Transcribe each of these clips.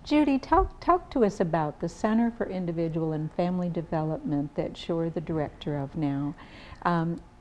Judy, talk to us about the Center for Individual and Family Development that you're the director of now,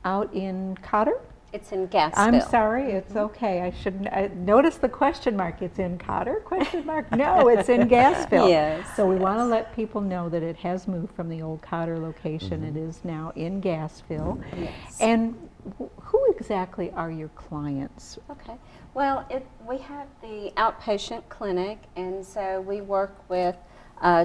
out in Cotter? It's in Gassville. I'm sorry, it's okay. I shouldn't notice the question mark. It's in Cotter? Question mark? No, it's in Gassville. Yes. So we want to let people know that it has moved from the old Cotter location. It is now in Gassville. Yes. And who exactly are your clients? Okay. Well, we have the outpatient clinic, and so we work with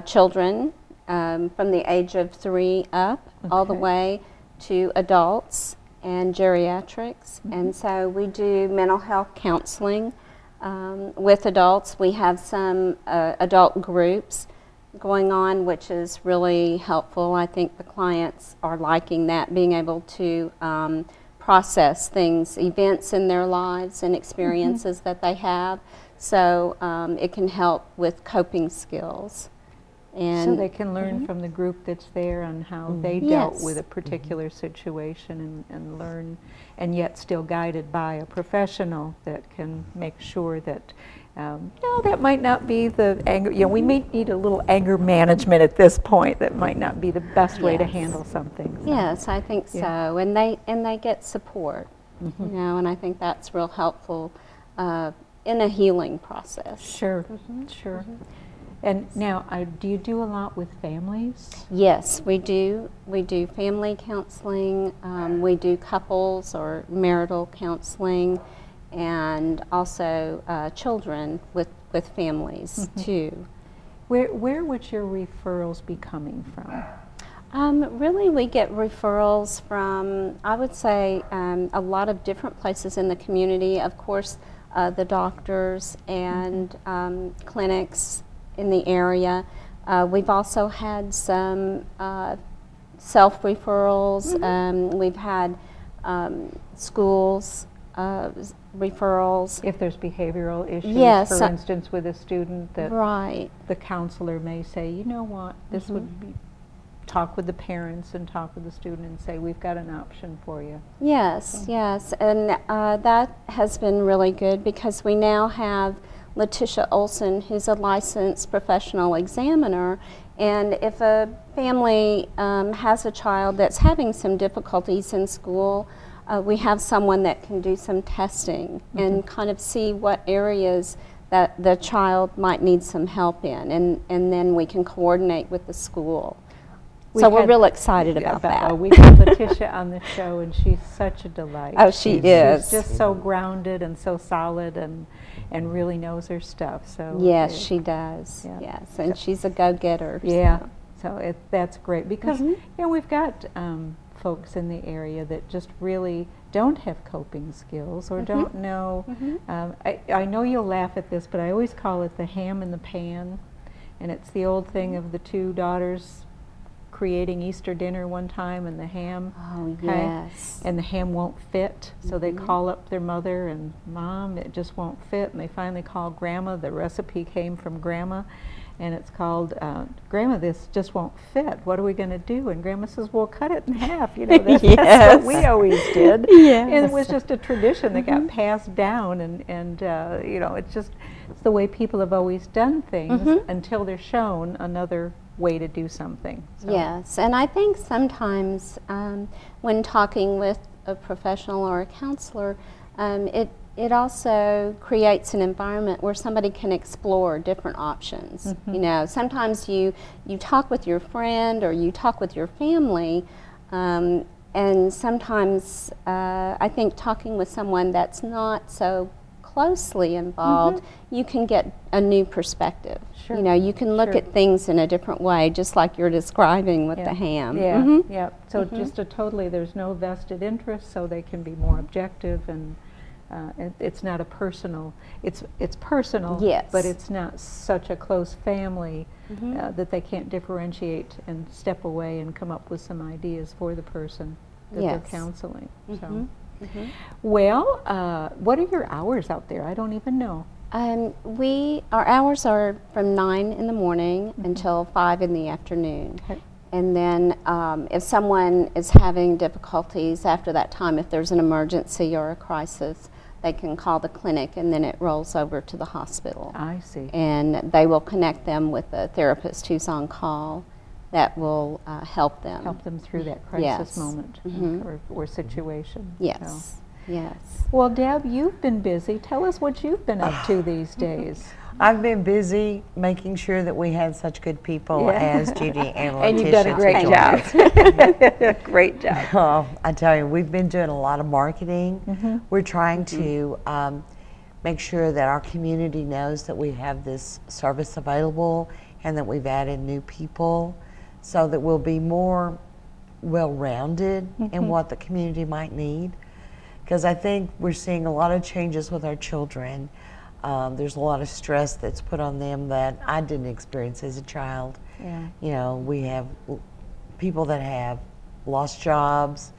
children from the age of 3 up, all the way to adults and geriatrics. And so we do mental health counseling with adults. We have some adult groups going on, which is really helpful. I think the clients are liking that, being able to process things, events in their lives and experiences that they have. So it can help with coping skills. And so they can learn from the group that's there on how they dealt with a particular situation and learn, and yet still guided by a professional that can make sure that, no, that might not be the anger, we may need a little anger management at this point. That might not be the best way to handle something. So. Yes, I think so. And they get support, and I think that's real helpful in a healing process. Sure, sure. And now, do you do a lot with families? Yes, we do. We do family counseling. We do couples or marital counseling, and also children with families too. Where would your referrals be coming from? Really, we get referrals from, I would say, a lot of different places in the community. Of course, the doctors and clinics in the area. We've also had some self-referrals. We've had schools referrals. If there's behavioral issues, for instance, with a student, that the counselor may say, you know what, this would be, talk with the parents and talk with the student and say, we've got an option for you. Yes, yes, and that has been really good because we now have Letitia Olson, who's a licensed professional examiner, and if a family has a child that's having some difficulties in school, we have someone that can do some testing and kind of see what areas that the child might need some help in, and then we can coordinate with the school. So we're real excited about that. We had Letitia on the show, and she's such a delight. Oh, she is. She's just so grounded and so solid and really knows her stuff. So yes, she does. Yeah. Yes, and she's a go-getter. Yeah, so that's great because we've got folks in the area that just really don't have coping skills or don't know. I know you'll laugh at this, but I always call it the ham in the pan, and it's the old thing of the 2 daughters creating Easter dinner one time, and the ham, and the ham won't fit, so they call up their mother and Mom, it just won't fit, and they finally call Grandma. The recipe came from Grandma, and it's called, Grandma, this just won't fit. What are we going to do? And Grandma says, well, cut it in half. You know, that's what we always did. And it was just a tradition that got passed down, and you know, it's the way people have always done things until they're shown another way to do something. So. Yes, and I think sometimes when talking with a professional or a counselor, it also creates an environment where somebody can explore different options. You know, sometimes you talk with your friend or you talk with your family, and sometimes I think talking with someone that's not so closely involved, you can get a new perspective. You know, you can look at things in a different way, just like you're describing with the ham. So just there's no vested interest, so they can be more objective, and it's not a personal, it's personal, but it's not such a close family that they can't differentiate and step away and come up with some ideas for the person that they're counseling. So. Well, what are your hours out there? I don't even know. Our hours are from 9 in the morning until 5 in the afternoon. And then if someone is having difficulties after that time, if there's an emergency or a crisis, they can call the clinic, and then it rolls over to the hospital. I see. And they will connect them with a therapist who's on call that will help them. Help them through that crisis Yes. moment or situation. Yes, yes. Well, Deb, you've been busy. Tell us what you've been up to these days. I've been busy making sure that we had such good people as Judy and Letitia. And you've done a great job. Great job. Oh, I tell you, we've been doing a lot of marketing. We're trying to make sure that our community knows that we have this service available and that we've added new people so that we'll be more well-rounded in what the community might need. Because I think we're seeing a lot of changes with our children. There's a lot of stress that's put on them that I didn't experience as a child. Yeah. You know, we have people that have lost jobs,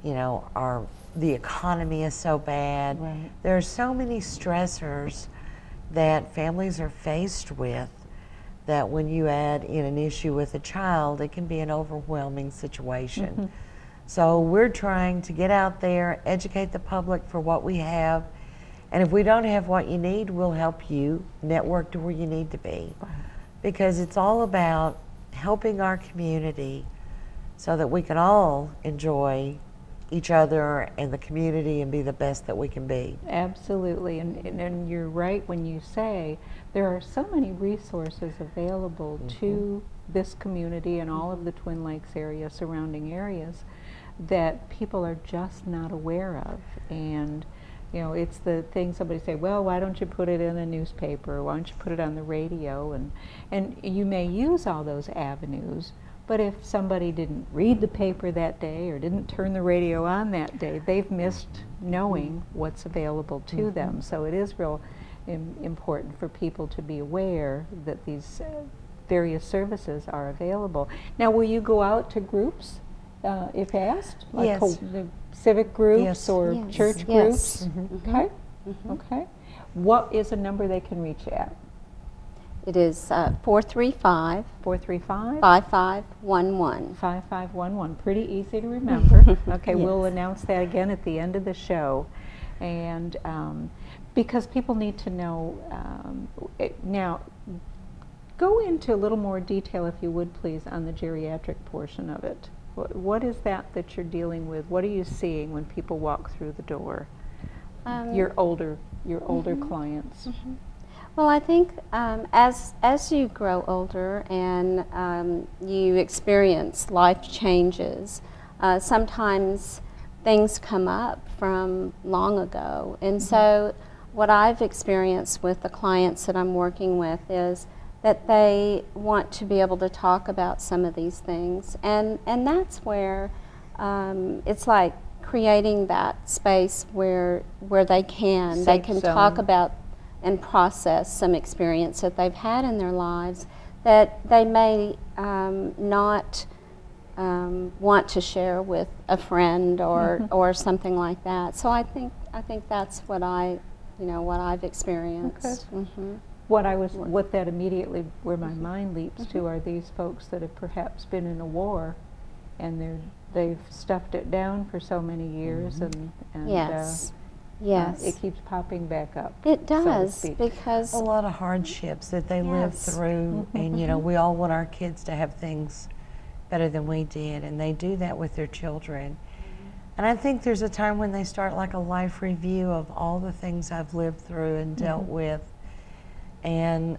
you know, the economy is so bad. Right. There are so many stressors that families are faced with that when you add in an issue with a child, it can be an overwhelming situation. So we're trying to get out there, educate the public for what we have, and if we don't have what you need, we'll help you network to where you need to be. Because it's all about helping our community so that we can all enjoy each other and the community and be the best that we can be. Absolutely, and you're right when you say there are so many resources available to this community and all of the Twin Lakes area, surrounding areas, that people are just not aware of. And you know, it's the thing somebody say, well, why don't you put it in a newspaper? Why don't you put it on the radio? And you may use all those avenues, but if somebody didn't read the paper that day or didn't turn the radio on that day, they've missed knowing what's available to them. So it is real important for people to be aware that these various services are available. Now, will you go out to groups if asked? Like Yes. the civic groups Yes. or Yes. church Yes. groups? Okay. Okay. What is a number they can reach at? It is 435 435 5511. 5511. Pretty easy to remember. Okay, Yes. we'll announce that again at the end of the show. And because people need to know, now, go into a little more detail, if you would please, on the geriatric portion of it. What is that you're dealing with? What are you seeing when people walk through the door? Your older clients. Well, I think as you grow older and you experience life changes, sometimes things come up from long ago. And so what I've experienced with the clients that I'm working with is that they want to be able to talk about some of these things. And that's where it's like creating that space where they can Safe zone. talk about and process some experience that they've had in their lives that they may not want to share with a friend or something like that. So I think that's what I've experienced. Okay. What that immediately, where my mind leaps to, are these folks that have perhaps been in a war, and they've stuffed it down for so many years, and Yes. it keeps popping back up. It does, so to speak. because A lot of hardships that they live Yes. through, and you know, we all want our kids to have things better than we did, and they do that with their children. And I think there's a time when they start like a life review of all the things I've lived through and dealt with. And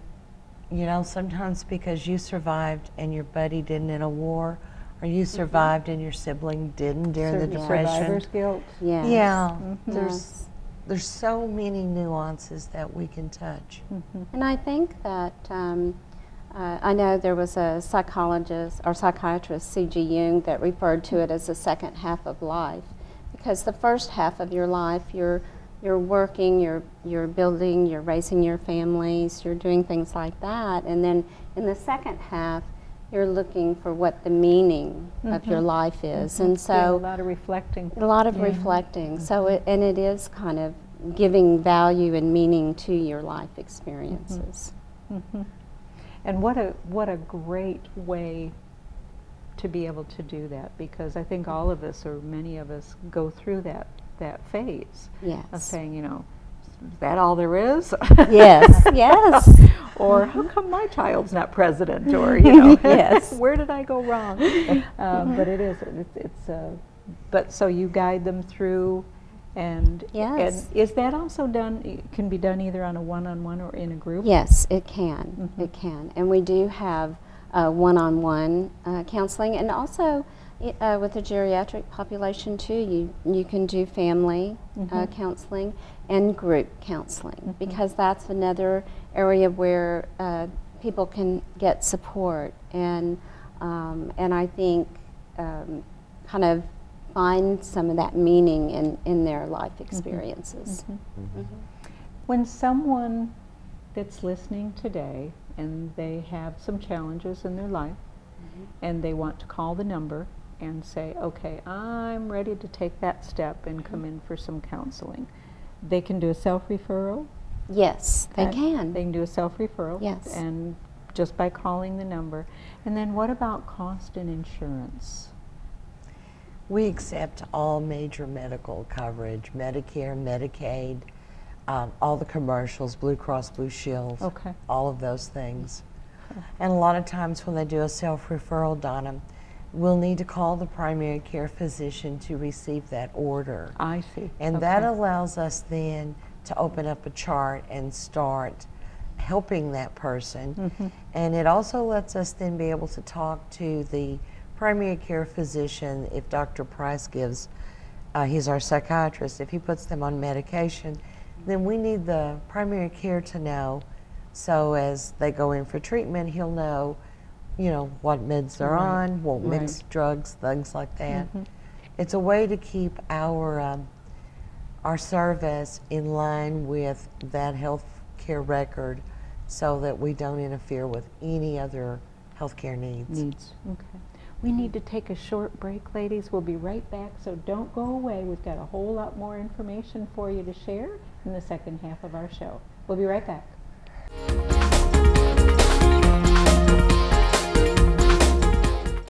you know, sometimes because you survived and your buddy didn't in a war, or you survived and your sibling didn't during the Depression. Survivor's guilt. yes. Yeah, Yes. there's so many nuances that we can touch. And I think that I know there was a psychologist or psychiatrist, C.G. Jung, that referred to it as the second half of life, because the first half of your life you're working, you're building, you're raising your families, you're doing things like that, and then in the second half you're looking for what the meaning of your life is. And Doing a so lot of reflecting. a lot of reflecting. So it is kind of giving value and meaning to your life experiences. And what a great way to be able to do that, because I think all of us, or many of us, go through that that phase Yes. of saying, you know, is that all there is? Yes, yes. Or how come my child's not president? Or, you know, Yes. where did I go wrong? But but so you guide them through, and Yes. and is that also done? Can be done either on a one-on-one or in a group. Yes, it can. It can. And we do have one-on-one counseling, and also with the geriatric population too, you can do family counseling and group counseling, because that's another area where people can get support and I think kind of find some of that meaning in their life experiences. When someone that's listening today and they have some challenges in their life and they want to call the number and say, okay, I'm ready to take that step and come in for some counseling, they can do a self-referral? Yes, they can. They can do a self-referral. Yes. And just by calling the number. And then what about cost and insurance? We accept all major medical coverage, Medicare, Medicaid, all the commercials, Blue Cross Blue Shield, Okay. all of those things. And a lot of times when they do a self-referral, Donna, we'll need to call the primary care physician to receive that order. I see. And that allows us then to open up a chart and start helping that person. And it also lets us then be able to talk to the primary care physician. If Dr. Price gives, he's our psychiatrist, if he puts them on medication, then we need the primary care to know, so as they go in for treatment, he'll know, you know, what meds they're on, won't mix drugs, things like that. It's a way to keep our service in line with that health care record, so that we don't interfere with any other healthcare needs. Okay. We need to take a short break, ladies. We'll be right back, so don't go away. We've got a whole lot more information for you to share in the second half of our show. We'll be right back.